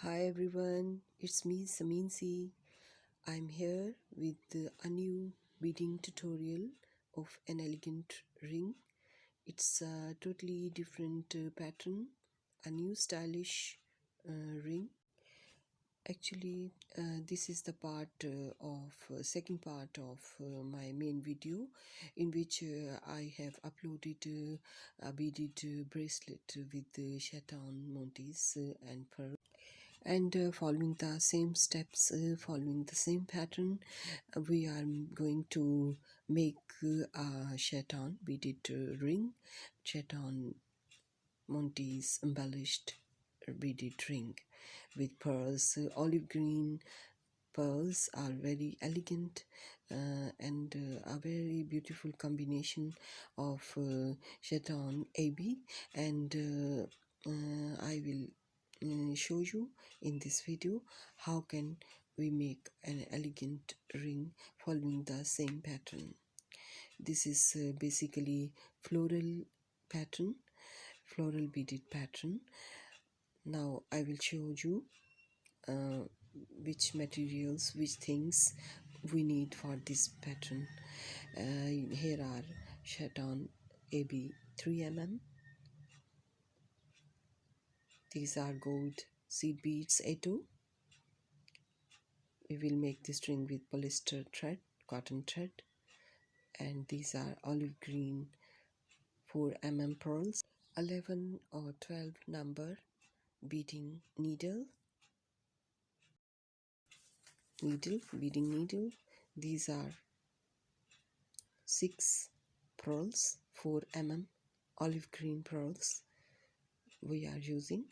Hi everyone, it's me Saminsi. I'm here with a new beading tutorial of an elegant ring. It's a totally different pattern, a new stylish ring. Actually, this is the second part of my main video, in which I have uploaded a beaded bracelet with the Chaton motifs and pearls. And following the same steps, following the same pattern, we are going to make a Chaton beaded ring, Chaton Monty's embellished beaded ring with pearls. Olive green pearls are very elegant and a very beautiful combination of Chaton AB, and I will show you in this video how can we make an elegant ring following the same pattern. This is basically floral pattern, floral beaded pattern. Now I will show you which materials, which things we need for this pattern. Here are Chaton AB 3mm. These are gold seed beads A2. We will make this ring with polyester thread, cotton thread, and these are olive green 4mm pearls, 11 or 12 number beading beading needle. These are 6 pearls, 4mm olive green pearls we are using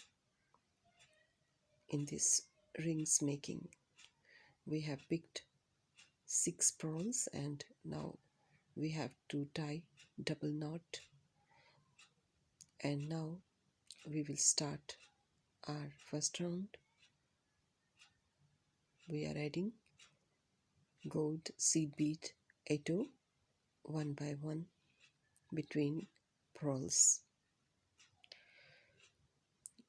in this rings making. We have picked 6 pearls, and now we have to tie double knot, and now we will start our first round. We are adding gold seed bead A2 one by one between pearls.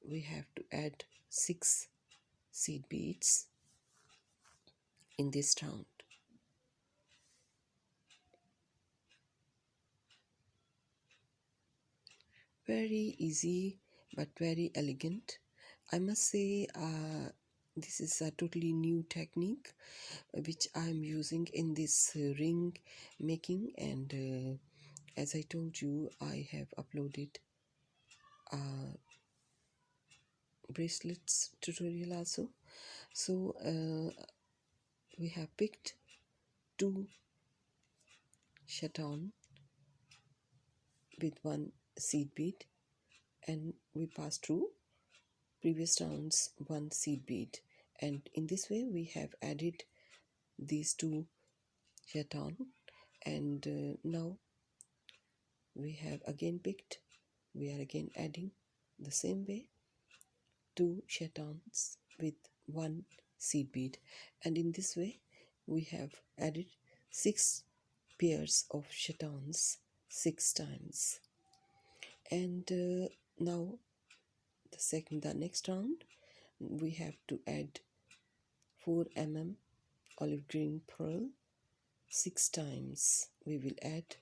We have to add 6 seed beads in this round. Very easy but very elegant. I must say this is a totally new technique which I am using in this ring making, and as I told you, I have uploaded bracelets tutorial also. So we have picked 2 Chaton with 1 seed bead, and we pass through previous rounds 1 seed bead, and in this way we have added these 2 Chaton, and now we have again picked, we are again adding the same way 2 Chatons with 1 seed bead, and in this way we have added 6 pairs of Chatons 6 times. And now the next round we have to add 4mm olive green pearl 6 times. We will add,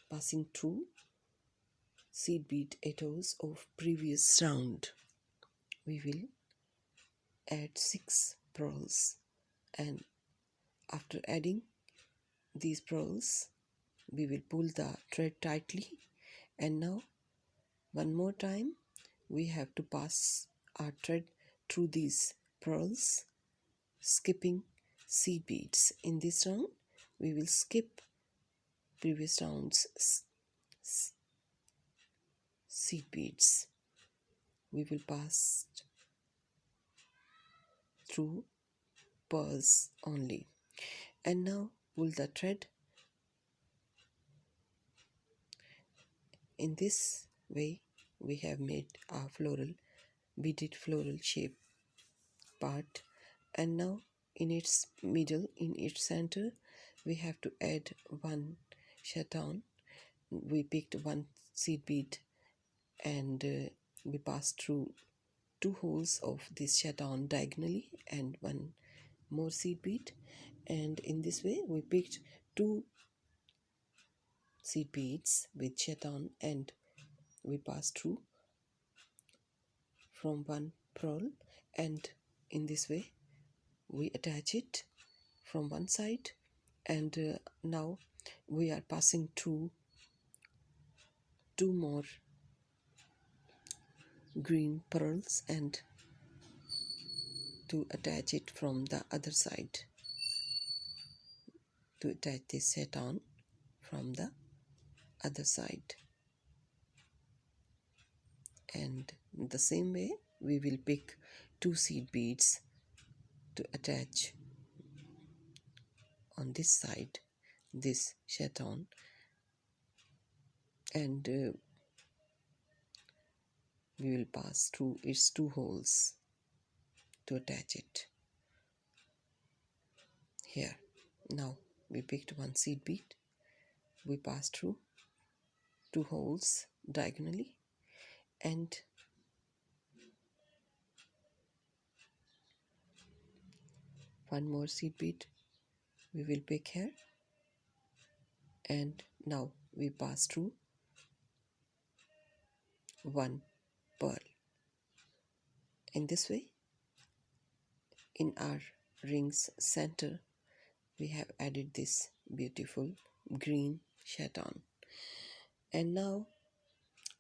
passing through seed bead A2s of previous round. We will add 6 pearls, and after adding these pearls we will pull the thread tightly, and now one more time we have to pass our thread through these pearls, skipping seed beads. In this round we will skip previous rounds seed beads. We will pass through pearls only, and now pull the thread. In this way we have made our beaded floral shape part, and now in its middle, in its center, we have to add 1 Chaton. We picked 1 seed bead, and we passed through 2 holes of this chaton diagonally and 1 more seed bead, and in this way we picked 2 seed beads with chaton and we pass through from 1 pearl, and in this way we attach it from one side, and now we are passing through 2 more green pearls and to attach it from the other side, to attach this chaton from the other side. And in the same way we will pick 2 seed beads to attach on this side this chaton, and we will pass through its 2 holes to attach it here. Now we picked 1 seed bead, we pass through 2 holes diagonally, and one more seed bead we will pick here, and now we pass through 1 pearl. In this way, in our ring's center we have added this beautiful green chaton. And now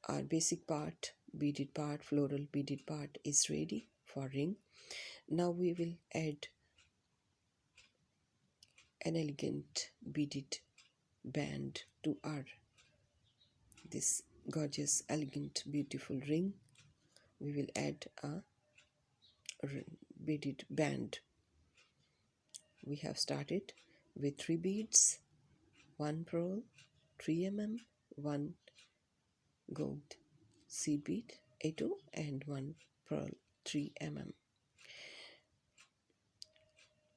our basic part, beaded part, floral beaded part is ready for ring. Now we will add an elegant beaded band to our this gorgeous, elegant, beautiful ring. We will add a beaded band. We have started with 3 beads, 1 pearl, 3 mm, 1 gold seed bead A2 and 1 pearl 3 mm.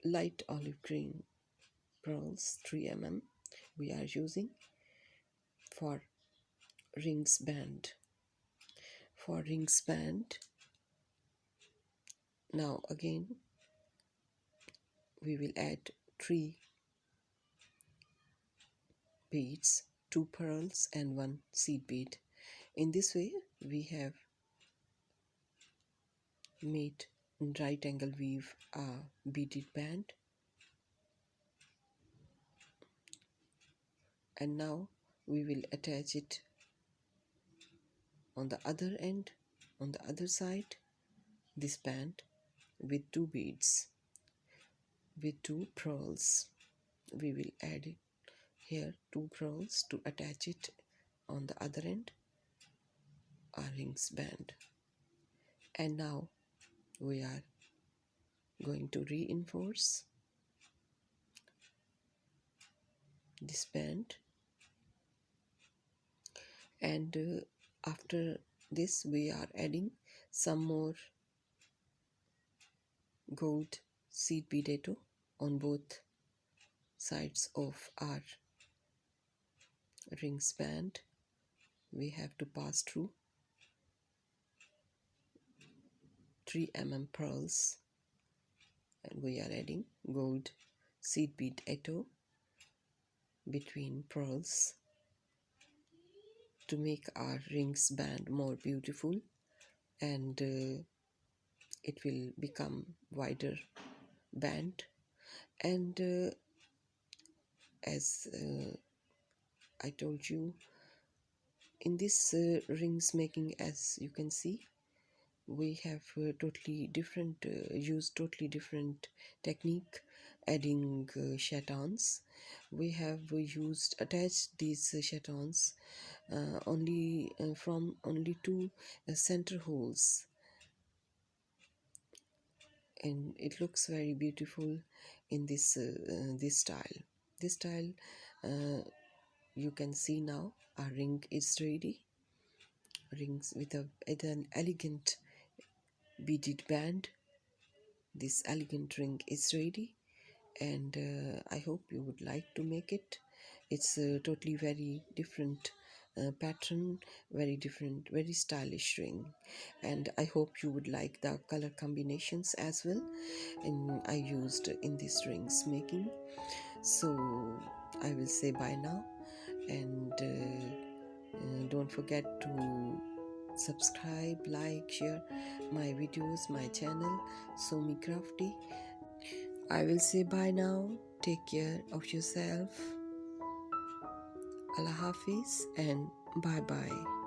Light olive green pearls 3 mm we are using for rings band. For rings band, now again we will add 3 beads, 2 pearls and 1 seed bead. In this way we have made right angle weave a beaded band, and now we will attach it on the other end, on the other side, this band with 2 beads, with 2 pearls. We will add here 2 pearls to attach it on the other end, our rings band. And now we are going to reinforce this band, and after this we are adding some more gold seed bead A2 on both sides of our rings band. We have to pass through 3 mm pearls, and we are adding gold seed bead A2 between pearls to make our rings band more beautiful, and it will become wider band. And as I told you, in this rings making, as you can see, we have totally different used totally different technique adding chatons. We have attached these chatons only from only 2 center holes, and it looks very beautiful in this style. You can see now our ring is ready. Rings with an elegant beaded band. This elegant ring is ready, and I hope you would like to make it. It's totally very different pattern, very different, very stylish ring, and I hope you would like the color combinations as well and I used in this rings making. So I will say bye now, and don't forget to subscribe, like, share my videos, my channel Somycrafty. I will say bye now. Take care of yourself. Allah Hafiz and bye bye.